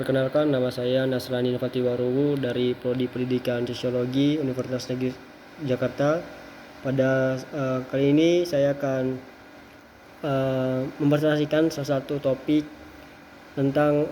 Perkenalkan, nama saya Nasrani Nafati Waruwu dari Prodi Pendidikan Sosiologi Universitas Negeri Jakarta. Pada kali ini saya akan mempresentasikan salah satu topik tentang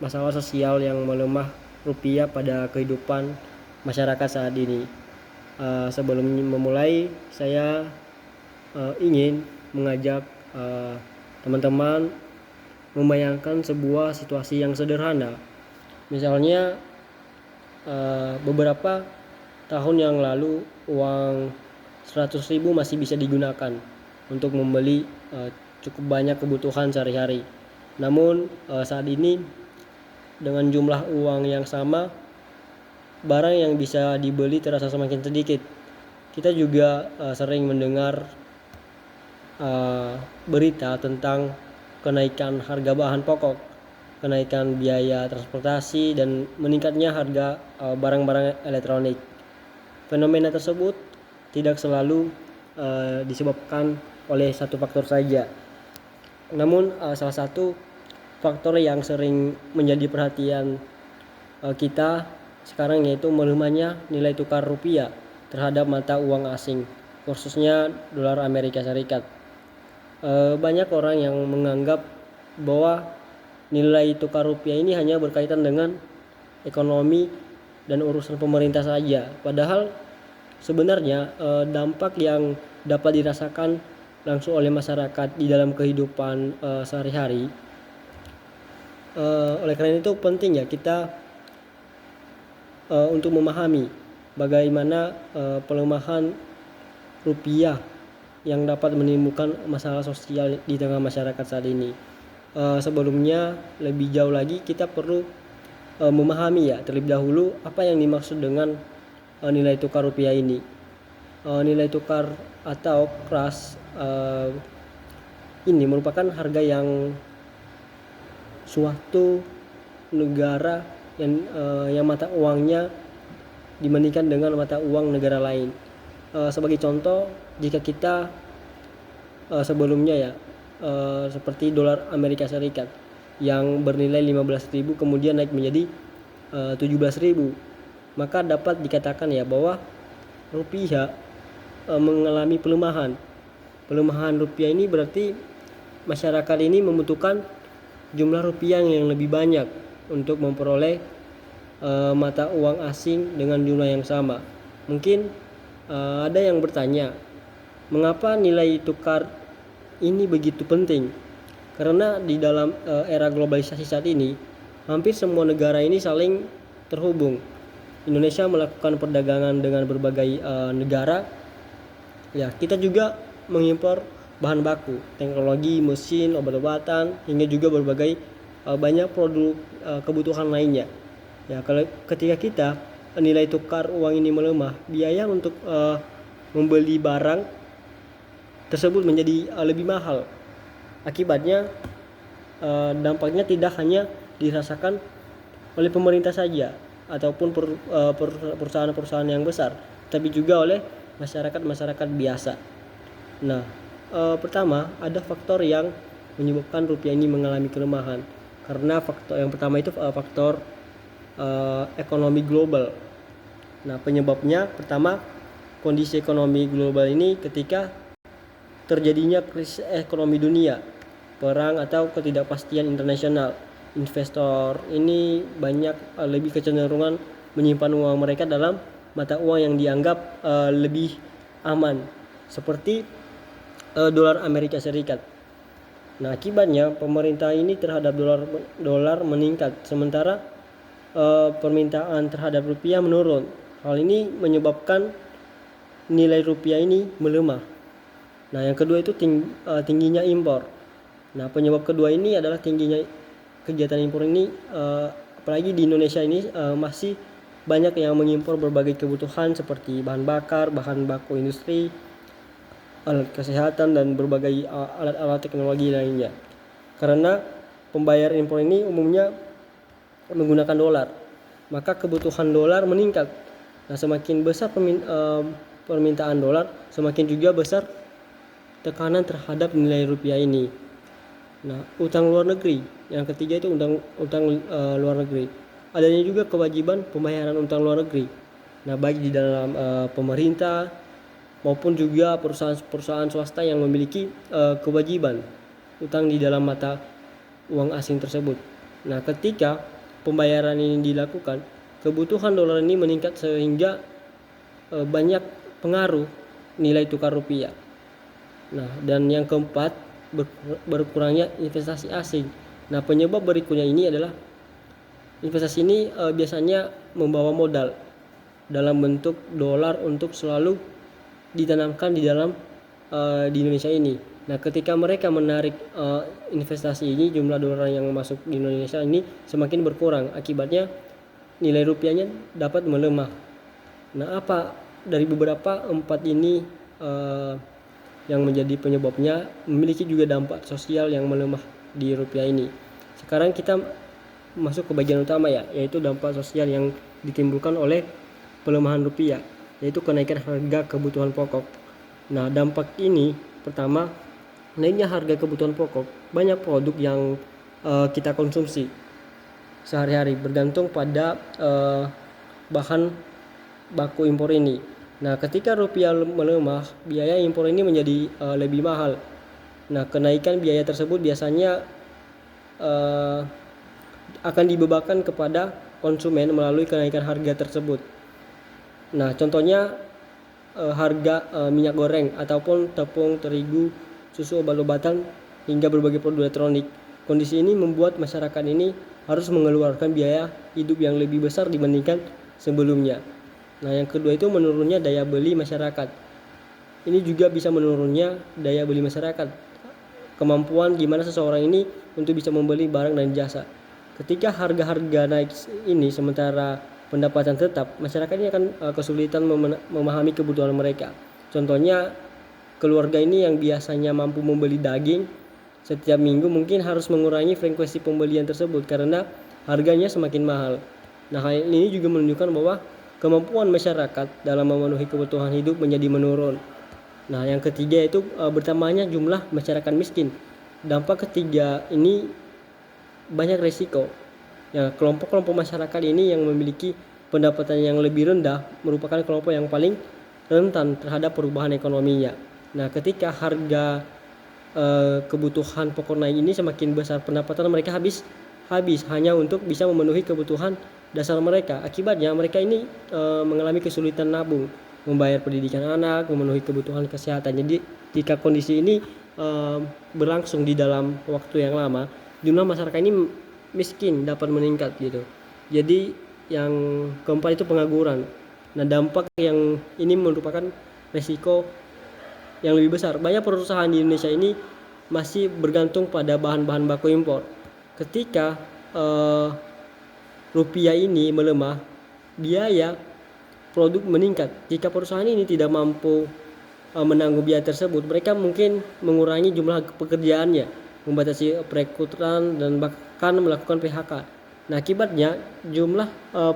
masalah sosial yang melemah rupiah pada kehidupan masyarakat saat ini. Sebelum memulai, saya ingin mengajak teman-teman membayangkan sebuah situasi yang sederhana. Misalnya beberapa tahun yang lalu uang 100.000 masih bisa digunakan untuk membeli cukup banyak kebutuhan sehari-hari. Namun saat ini dengan jumlah uang yang sama, barang yang bisa dibeli terasa semakin sedikit. Kita juga sering mendengar berita tentang kenaikan harga bahan pokok, kenaikan biaya transportasi, dan meningkatnya harga barang-barang elektronik. Fenomena tersebut tidak selalu disebabkan oleh satu faktor saja. Namun salah satu faktor yang sering menjadi perhatian kita sekarang yaitu melemahnya nilai tukar rupiah terhadap mata uang asing, khususnya dolar Amerika Serikat. Banyak orang yang menganggap bahwa nilai tukar rupiah ini hanya berkaitan dengan ekonomi dan urusan pemerintah saja. Padahal sebenarnya dampak yang dapat dirasakan langsung oleh masyarakat di dalam kehidupan sehari-hari. Oleh karena itu penting ya kita untuk memahami bagaimana pelemahan rupiah yang dapat menimbulkan masalah sosial di tengah masyarakat saat ini. Sebelumnya lebih jauh lagi kita perlu memahami ya terlebih dahulu apa yang dimaksud dengan nilai tukar rupiah ini. Nilai tukar atau KRAS ini merupakan harga yang suatu negara yang mata uangnya dibandingkan dengan mata uang negara lain. Sebagai contoh, jika kita sebelumnya ya seperti dolar Amerika Serikat yang bernilai 15.000 kemudian naik menjadi 17.000, maka dapat dikatakan ya bahwa rupiah mengalami pelemahan. Pelemahan rupiah ini berarti masyarakat ini membutuhkan jumlah rupiah yang lebih banyak untuk memperoleh mata uang asing dengan jumlah yang sama. Mungkin ada yang bertanya, mengapa nilai tukar ini begitu penting? Karena di dalam era globalisasi saat ini, hampir semua negara ini saling terhubung. Indonesia melakukan perdagangan dengan berbagai negara. Ya, kita juga mengimpor bahan baku, teknologi, mesin, obat-obatan, hingga juga berbagai banyak produk kebutuhan lainnya. Ya, kalau ketika kita nilai tukar uang ini melemah, biaya untuk membeli barang tersebut menjadi lebih mahal. Akibatnya dampaknya tidak hanya dirasakan oleh pemerintah saja ataupun perusahaan-perusahaan yang besar, tapi juga oleh masyarakat biasa. Nah, pertama ada faktor yang menyebabkan rupiah ini mengalami kelemahan. Karena faktor yang pertama itu faktor ekonomi global. Nah, penyebabnya pertama kondisi ekonomi global ini ketika terjadinya krisis ekonomi dunia, perang atau ketidakpastian internasional. Investor ini banyak lebih kecenderungan menyimpan uang mereka dalam mata uang yang dianggap lebih aman seperti dolar Amerika Serikat. Nah, akibatnya pemerintah ini terhadap dolar meningkat sementara permintaan terhadap rupiah menurun. Hal ini menyebabkan nilai rupiah ini melemah. Nah, yang kedua itu tingginya impor. Nah, penyebab kedua ini adalah tingginya kegiatan impor ini, apalagi di Indonesia ini masih banyak yang mengimpor berbagai kebutuhan seperti bahan bakar, bahan baku industri, alat kesehatan, dan berbagai alat-alat teknologi lainnya. Karena pembayar impor ini umumnya menggunakan dolar, maka kebutuhan dolar meningkat. Nah, semakin besar permintaan dolar, semakin juga besar tekanan terhadap nilai rupiah ini. Nah, utang luar negeri. Yang ketiga itu utang luar negeri. Adanya juga kewajiban pembayaran utang luar negeri. Nah, baik di dalam pemerintah maupun juga perusahaan-perusahaan swasta yang memiliki kewajiban utang di dalam mata uang asing tersebut. Nah, ketika pembayaran ini dilakukan, kebutuhan dolar ini meningkat sehingga banyak pengaruh nilai tukar rupiah. Nah, dan yang keempat, berkurangnya investasi asing. Nah, penyebab berikutnya ini adalah investasi ini biasanya membawa modal dalam bentuk dolar untuk selalu ditanamkan di dalam di Indonesia ini. Nah, ketika mereka menarik investasi ini, jumlah dolar yang masuk di Indonesia ini semakin berkurang. Akibatnya nilai rupiahnya dapat melemah. Nah, apa dari beberapa empat ini yang menjadi penyebabnya memiliki juga dampak sosial yang melemah di rupiah ini. Sekarang kita masuk ke bagian utama ya, yaitu dampak sosial yang ditimbulkan oleh pelemahan rupiah, yaitu kenaikan harga kebutuhan pokok. Nah, dampak ini pertama, naiknya harga kebutuhan pokok. Banyak produk yang kita konsumsi sehari-hari bergantung pada bahan baku impor ini. Nah, ketika rupiah melemah, biaya impor ini menjadi lebih mahal. Nah, kenaikan biaya tersebut biasanya akan dibebankan kepada konsumen melalui kenaikan harga tersebut. Nah, contohnya harga minyak goreng ataupun tepung terigu, susu, obat-obatan hingga berbagai produk elektronik. Kondisi ini membuat masyarakat ini harus mengeluarkan biaya hidup yang lebih besar dibandingkan sebelumnya. Nah, yang kedua itu menurunnya daya beli masyarakat. Ini juga bisa menurunnya daya beli masyarakat. Kemampuan gimana seseorang ini untuk bisa membeli barang dan jasa. Ketika harga-harga naik ini sementara pendapatan tetap, masyarakat ini akan kesulitan memahami kebutuhan mereka. Contohnya, keluarga ini yang biasanya mampu membeli daging setiap minggu mungkin harus mengurangi frekuensi pembelian tersebut karena harganya semakin mahal. Nah, hal ini juga menunjukkan bahwa kemampuan masyarakat dalam memenuhi kebutuhan hidup menjadi menurun. Nah, yang ketiga itu bertambahnya jumlah masyarakat miskin. Dampak ketiga ini banyak resiko. Ya, kelompok-kelompok masyarakat ini yang memiliki pendapatan yang lebih rendah merupakan kelompok yang paling rentan terhadap perubahan ekonominya. Nah, ketika harga kebutuhan pokok naik ini semakin besar, pendapatan mereka habis hanya untuk bisa memenuhi kebutuhan dasar mereka. Akibatnya mereka ini mengalami kesulitan nabung, membayar pendidikan anak, memenuhi kebutuhan kesehatan. Jadi jika kondisi ini berlangsung di dalam waktu yang lama, jumlah masyarakat ini miskin dapat meningkat gitu. Jadi yang keempat itu pengangguran. Nah, dampak yang ini merupakan resiko yang lebih besar. Banyak perusahaan di Indonesia ini masih bergantung pada bahan-bahan baku impor. Ketika rupiah ini melemah, biaya produk meningkat. Jika perusahaan ini tidak mampu menanggung biaya tersebut, mereka mungkin mengurangi jumlah pekerjaannya, membatasi perekrutan dan bahkan melakukan PHK. Nah, akibatnya jumlah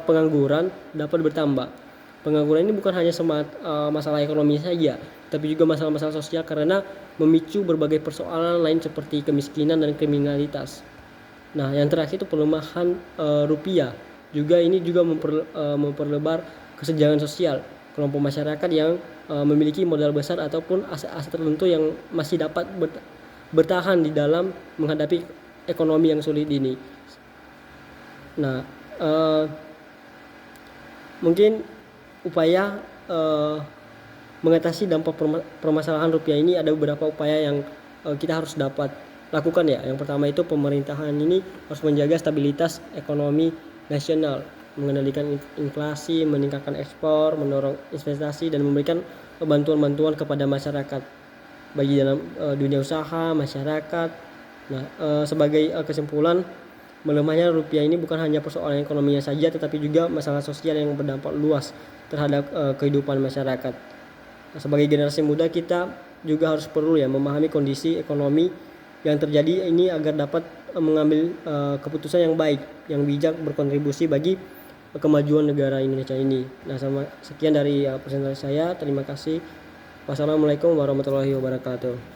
pengangguran dapat bertambah. Pengangguran ini bukan hanya masalah ekonomi saja, tapi juga masalah-masalah sosial karena memicu berbagai persoalan lain seperti kemiskinan dan kriminalitas. Nah, yang terakhir itu pelemahan rupiah. Juga ini juga memperlebar kesenjangan sosial. Kelompok masyarakat yang memiliki modal besar ataupun aset-aset tertentu yang masih dapat bertahan di dalam menghadapi ekonomi yang sulit ini. Nah, mungkin upaya mengatasi dampak permasalahan rupiah ini ada beberapa upaya yang kita harus dapat lakukan ya. Yang pertama itu pemerintahan ini harus menjaga stabilitas ekonomi nasional, mengendalikan inflasi, meningkatkan ekspor, mendorong investasi dan memberikan bantuan-bantuan kepada masyarakat bagi dalam dunia usaha, masyarakat. Nah, sebagai kesimpulan, melemahnya rupiah ini bukan hanya persoalan ekonominya saja, tetapi juga masalah sosial yang berdampak luas terhadap kehidupan masyarakat. Nah, sebagai generasi muda kita juga harus perlu ya memahami kondisi ekonomi yang terjadi ini agar dapat mengambil keputusan yang baik, yang bijak, berkontribusi bagi kemajuan negara Indonesia ini. Nah, sekian dari presentasi saya. Terima kasih. Wassalamualaikum warahmatullahi wabarakatuh.